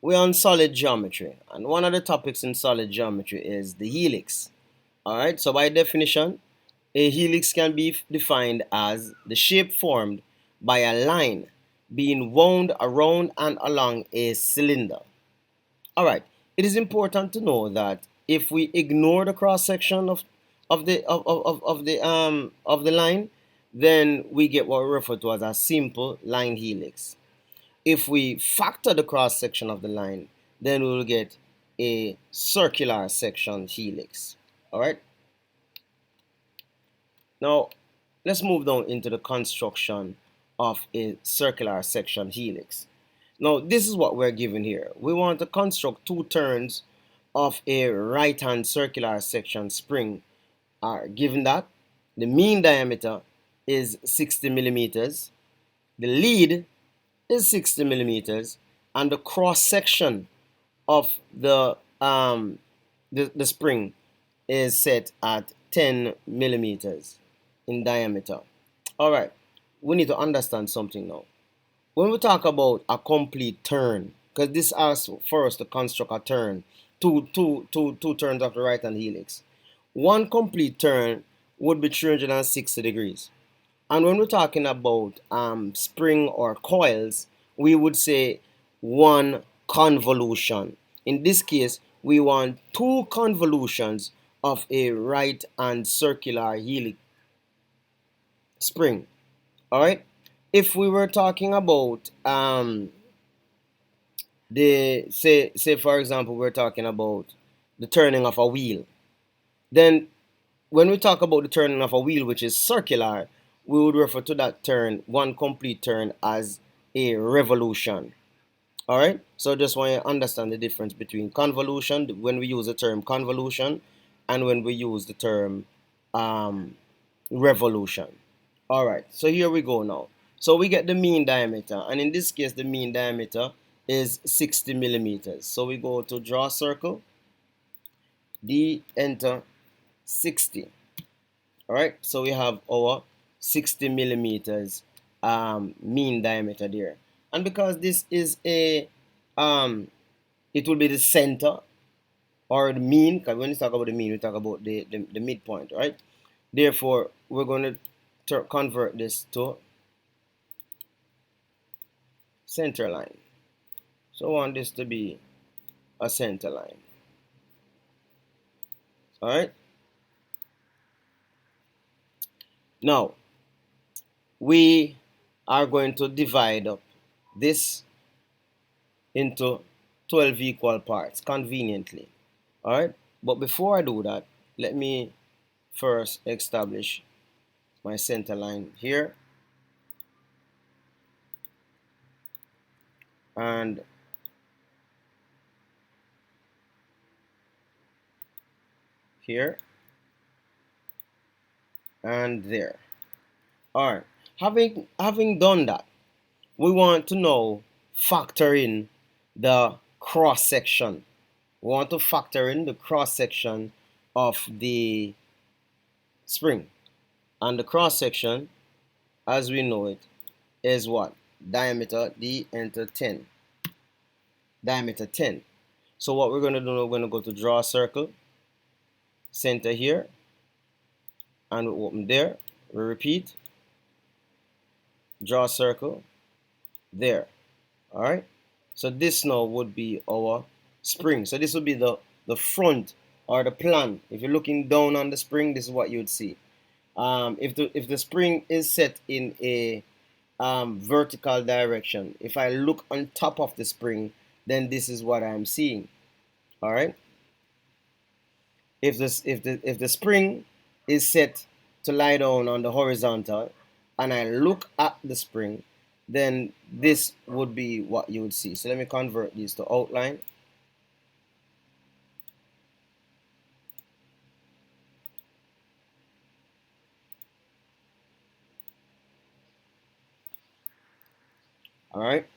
we're on solid geometry, and one of the topics in solid geometry is the helix. All right, so by definition, a helix can be defined as the shape formed by a line being wound around and along a cylinder. All right, it is important to know that if we ignore the cross section of the line, then we get what we refer to as a simple line helix. If we factor the cross section of the line, then we will get a circular section helix. All right. Now, let's move down into the construction of a circular section helix. Now, this is what we're given here. We want to construct two turns of a right-hand circular section spring. Given that the mean diameter is 60 millimeters, the lead is 60 millimeters, and the cross section of the spring is set at 10 millimeters in diameter. All right, we need to understand something now. When we talk about a complete turn, because this asks for us to construct a turn, two turns of the right hand helix. One complete turn would be 360 degrees. And when we're talking about spring or coils, we would say one convolution. In this case, we want two convolutions of a right and circular helix spring. All right. If we were talking about the say for example we're talking about the turning of a wheel, then when we talk about the turning of a wheel which is circular, we would refer to that turn, one complete turn, as a revolution. All right, so just want you to understand the difference between convolution, when we use the term convolution, and when we use the term revolution. All right, so here we go now. So we get the mean diameter, and in this case the mean diameter is 60 millimeters. So we go to draw circle, D, enter 60. All right, so we have our 60 millimeters mean diameter there. And because this is a it will be the center or the mean, because when we talk about the mean, we talk about the midpoint, right? Therefore, we're going to convert this to center line. So I want this to be a center line. All right. Now, we are going to divide up this into 12 equal parts conveniently. All right. But before I do that, let me first establish my center line here. And here and there. All right. Having done that, we want to now factor in the cross section. We want to factor in the cross section of the spring, and the cross section, as we know it, is what? Diameter D enter 10. Diameter 10. So what we're going to do, we're going to go to draw circle, center here, and we open there. We repeat, draw circle there. All right, so this now would be our spring. So this would be the front or the plan. If you're looking down on the spring, this is what you would see. If the spring is set in a vertical direction, if I look on top of the spring, then this is what I'm seeing. All right, if the spring is set to lie down on the horizontal and I look at the spring, then this would be what you would see. So let me convert these to outline. All right,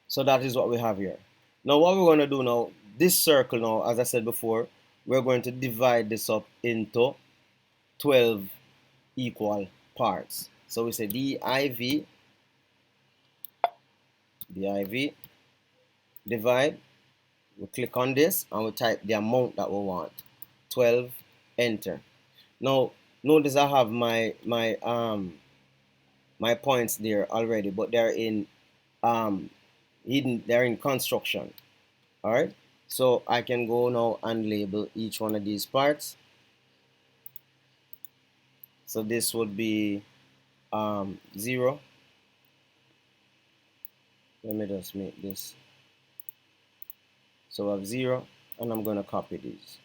so that is what we have here. Now what we're going to do now, this circle now, as I said before, we're going to divide this up into 12 equal parts. So we say div divide. We click on this and we type the amount that we want. 12, enter. Now notice I have my points there already, but they're in hidden, they're in construction. All right, so I can go now and label each one of these parts. So this would be 0. Let me just make this. So I have 0, and I'm going to copy these.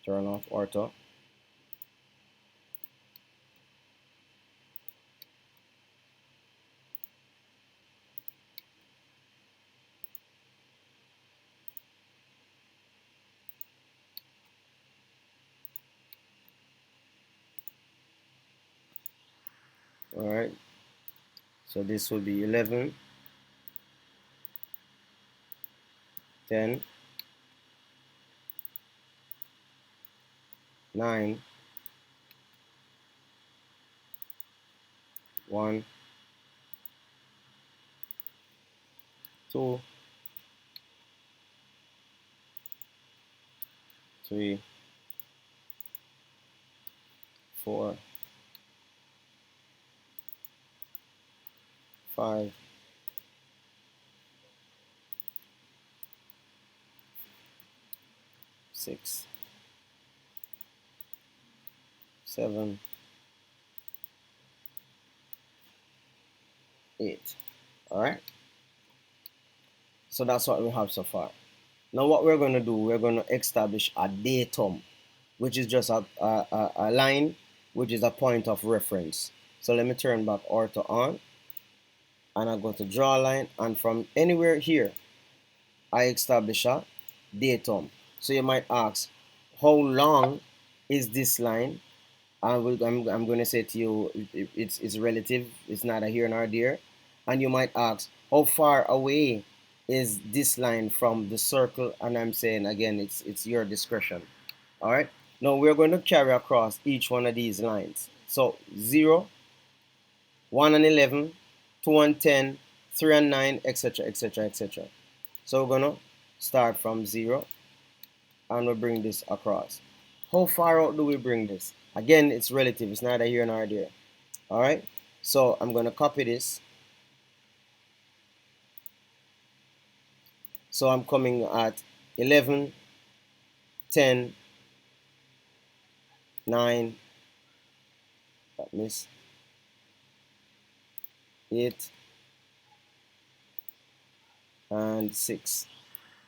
Turn off ortho. All right, so this will be 11, 10, 9, 1, 2, 3, 4, 5, 6, 7, 8. All right, so that's what we have so far. Now what we're going to do, we're going to establish a datum, which is just a line, which is a point of reference. So let me turn back ortho on, and I go to draw line, and from anywhere here I establish a datum. So you might ask, how long is this line? I'm going to say to you, it's relative. It's neither here nor there. And you might ask, how far away is this line from the circle? And I'm saying again, it's your discretion. All right. Now we're going to carry across each one of these lines. So 0, 1 and 11, 2 and 10, 3 and 9, etc., etc., etc. So we're going to start from 0 and we bring this across. How far out do we bring this? Again, it's relative. It's neither here nor there. All right. So I'm going to copy this. So I'm coming at 11, 10, 9, that means 8, and 6.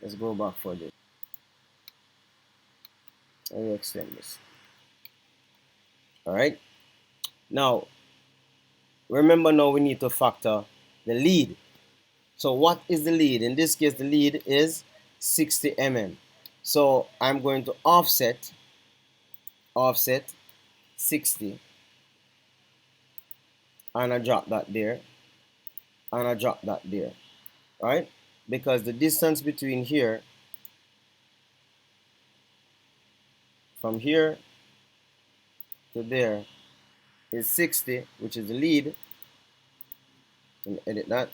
Let's go back for this. I will extend this. All right. Now, remember now we need to factor the lead. So what is the lead? In this case, the lead is 60 mm. So I'm going to offset 60, and I drop that there, and I drop that there, right? Because the distance between here, from here to there, is 60, which is the lead. Let me edit that.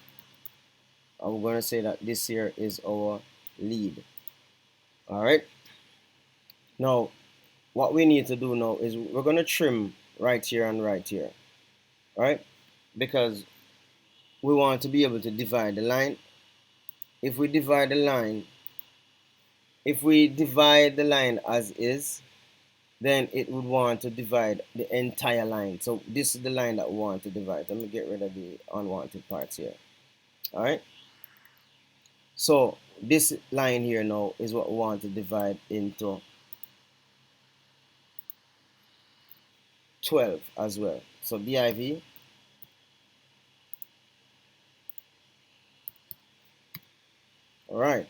I'm going to say that this here is our lead. All right. Now, what we need to do now is we're going to trim right here and right here, right? Because we want to be able to divide the line. If we divide the line, as is, then it would want to divide the entire line. So this is the line that we want to divide. Let me get rid of the unwanted parts here. All right. So this line here now is what we want to divide into 12 as well. So div. All right.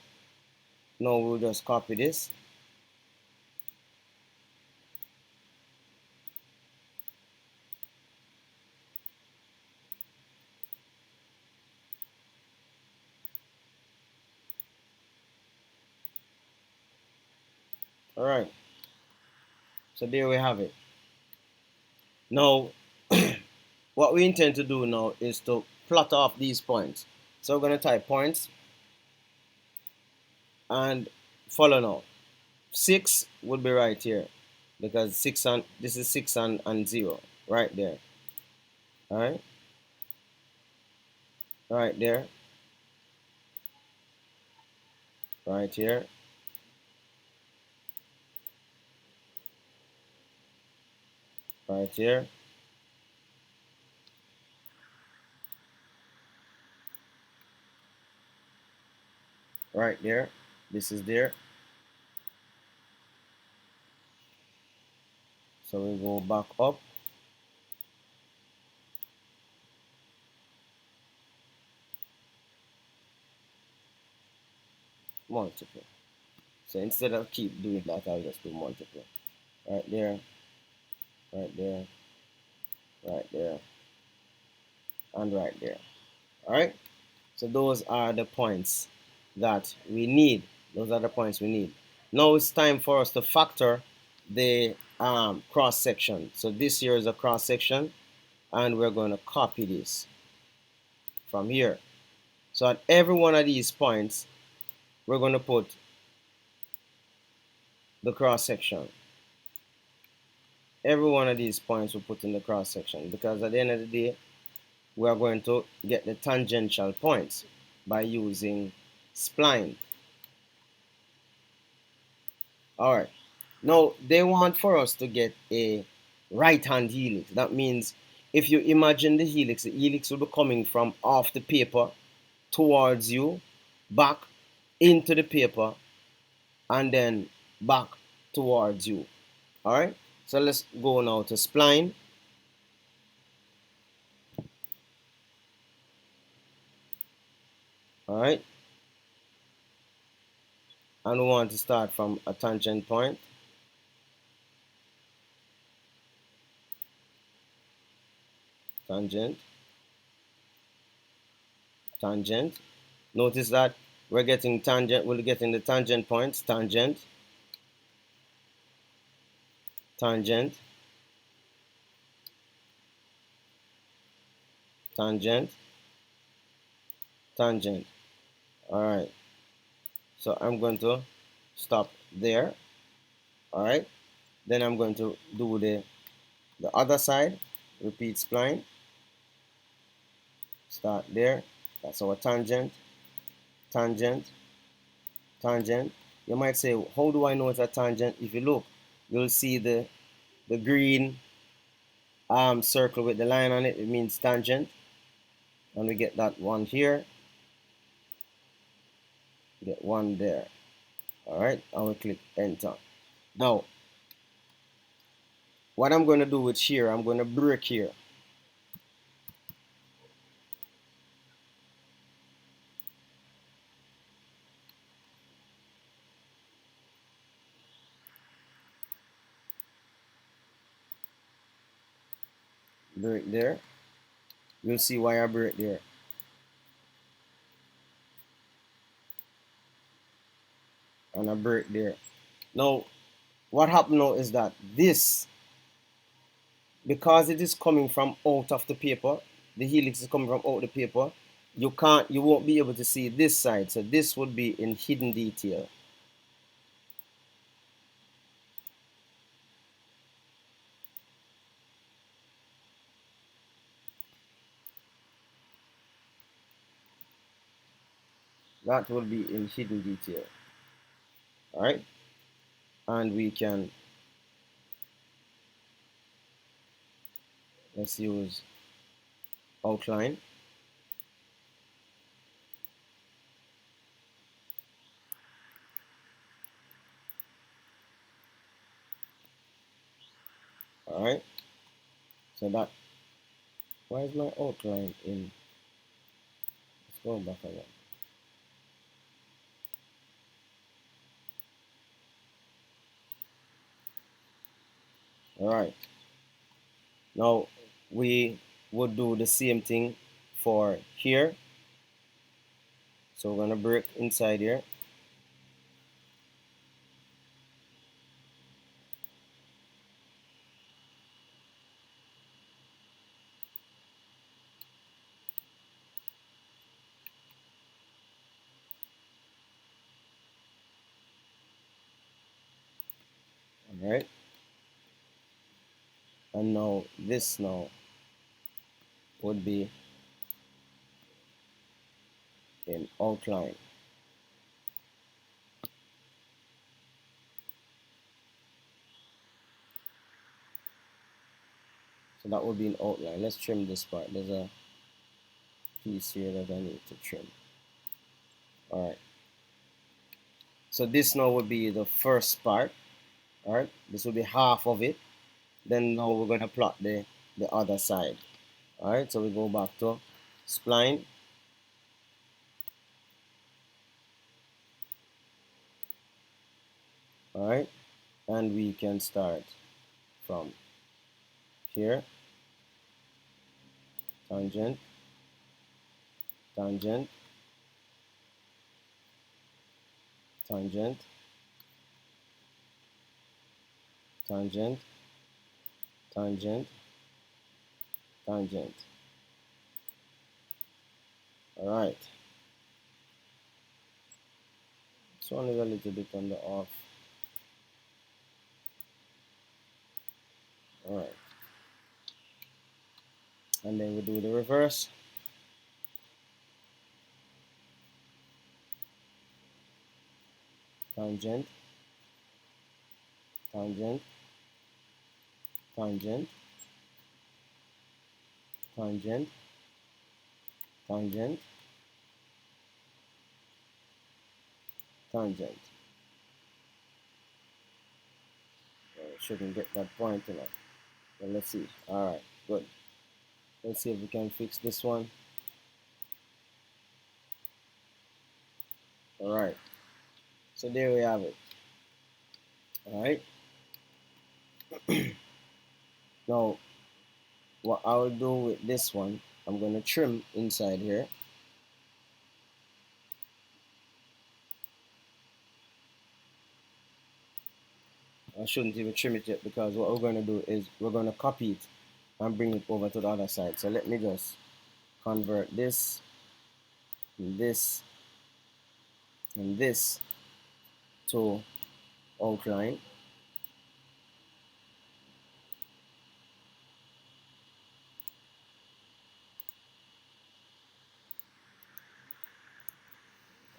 Now we'll just copy this. All right. So there we have it. Now, what we intend to do now is to plot off these points. So we're going to type points and follow now. 6 would be right here because 6 and this is 6 and 0 right there. All right, right there, right here, right here, right there. This is there. So we go back up. Multiple. So instead of keep doing that, I'll just do multiple. Right there, right there, right there, and right there. All right. So those are the points that we need. Those are the points we need. Now it's time for us to factor the cross section. So this here is a cross section, and we're going to copy this from here. So at every one of these points, we're going to put the cross section. Every one of these points we put in the cross section, because at the end of the day, we are going to get the tangential points by using spline. All right. Now they want for us to get a right-hand helix. That means if you imagine the helix will be coming from off the paper towards you, back into the paper, and then back towards you. All right. So let's go now to spline. All right. And we want to start from a tangent point. Tangent. Tangent. Notice that we're getting tangent. We're getting the tangent points. Tangent. Tangent. Tangent. Tangent. All right. So I'm going to stop there. All right. Then I'm going to do the other side. Repeat spline. Start there. That's our tangent. Tangent. Tangent. You might say, how do I know it's a tangent? If you look, you'll see the green circle with the line on it. It means tangent. And we get that one here. Get one there. All right. And we click enter. Now, what I'm going to do with here, I'm going to break here. Break there. You'll see why I break there. And I break there. Now, what happened now is that this, because it is coming from out of the paper, the helix is coming from out the paper, you won't be able to see this side. So this would be in hidden detail. That will be in hidden detail. All right. And we can, let's use outline. All right. So that, why is my outline in? Let's go back again. All right. Now we would do the same thing for here. So we're gonna break inside here. right? And now this now would be in outline. So that would be an outline. Let's trim this part. There's a piece here that I need to trim. All right. So this now would be the first part. All right. This will be half of it. Then now we're going to plot the other side. All right. So we go back to spline. All right. And we can start from here. Tangent, tangent, tangent, tangent, tangent, tangent. All right. This one is a little bit on the off. All right. And then we do the reverse. Tangent, tangent, tangent, tangent, tangent, tangent. Shouldn't get that point enough. But let's see. All right, good. Let's see if we can fix this one. All right. So there we have it. All right. Now, what I'll do with this one, I'm going to trim inside here. I shouldn't even trim it yet because what we're going to do is we're going to copy it and bring it over to the other side. So let me just convert this, and this, and this to outline.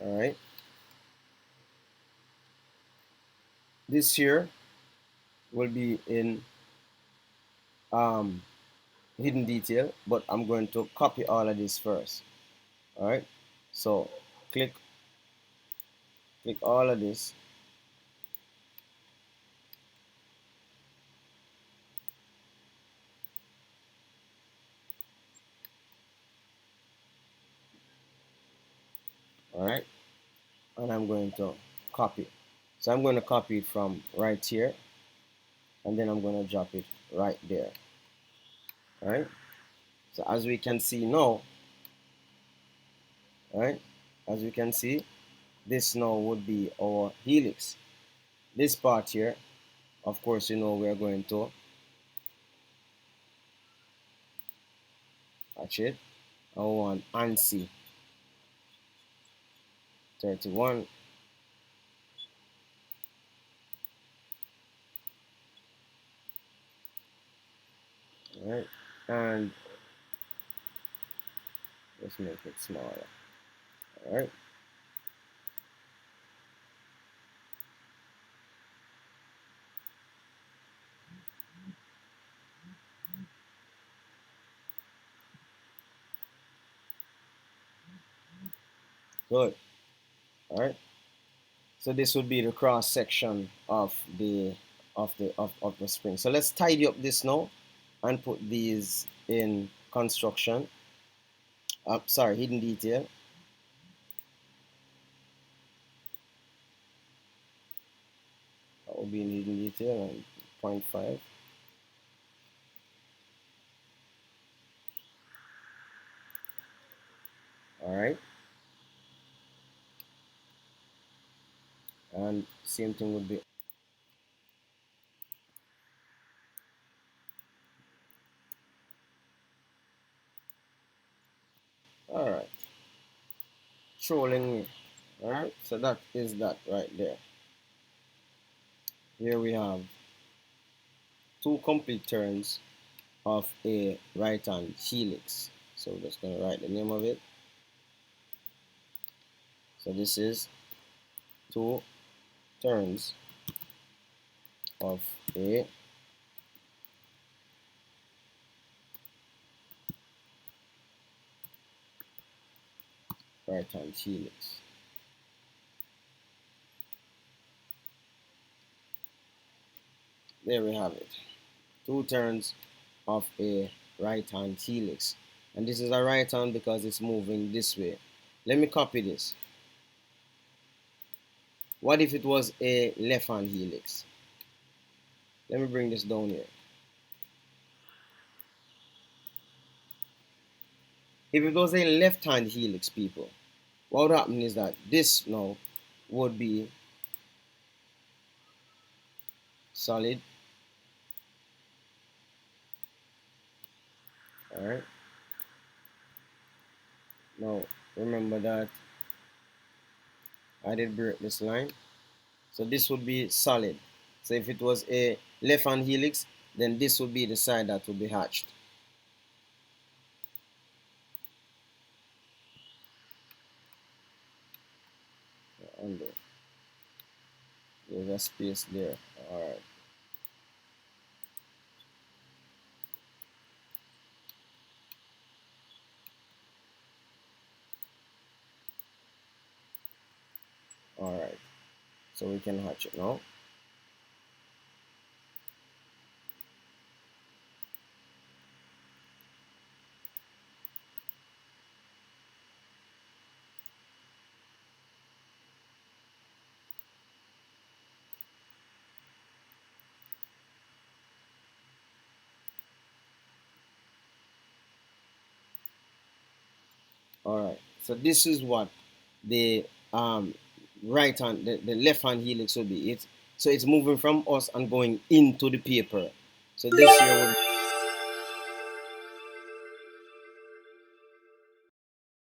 All right. This here will be in hidden detail, but I'm going to copy all of this first. All right. So click all of this. All right. And I'm going to copy. So I'm going to copy it from right here, and then I'm going to drop it right there. All right. So as we can see now, all right, as we can see, this now would be our helix. This part here, of course, you know we're going to attach it. I want ANSI 31. All right, and let's make it smaller. All right. Good. All right. So this would be the cross section of the spring. So let's tidy up this now and put these in construction. Sorry, hidden detail. That will be in hidden detail and 0.5. All right. And same thing would be. All right. Trolling me. All right. So that is that right there. Here we have two complete turns of a right hand helix. So we're just going to write the name of it. So this is two turns of a right hand helix. There we have it. Two turns of a right hand helix. And this is a right hand because it's moving this way. Let me copy this. What if it was a left hand helix? Let me bring this down here. If it was a left hand helix, people, what would happen is that this now would be solid. Alright. Now remember that I did break this line. So this would be solid. So if it was a left hand helix, then this would be the side that would be hatched. And there's a space there. Alright. Alright. So we can hatch it now. Alright. So this is what the right hand, the left hand helix will be. So it's moving from us and going into the paper. So this here will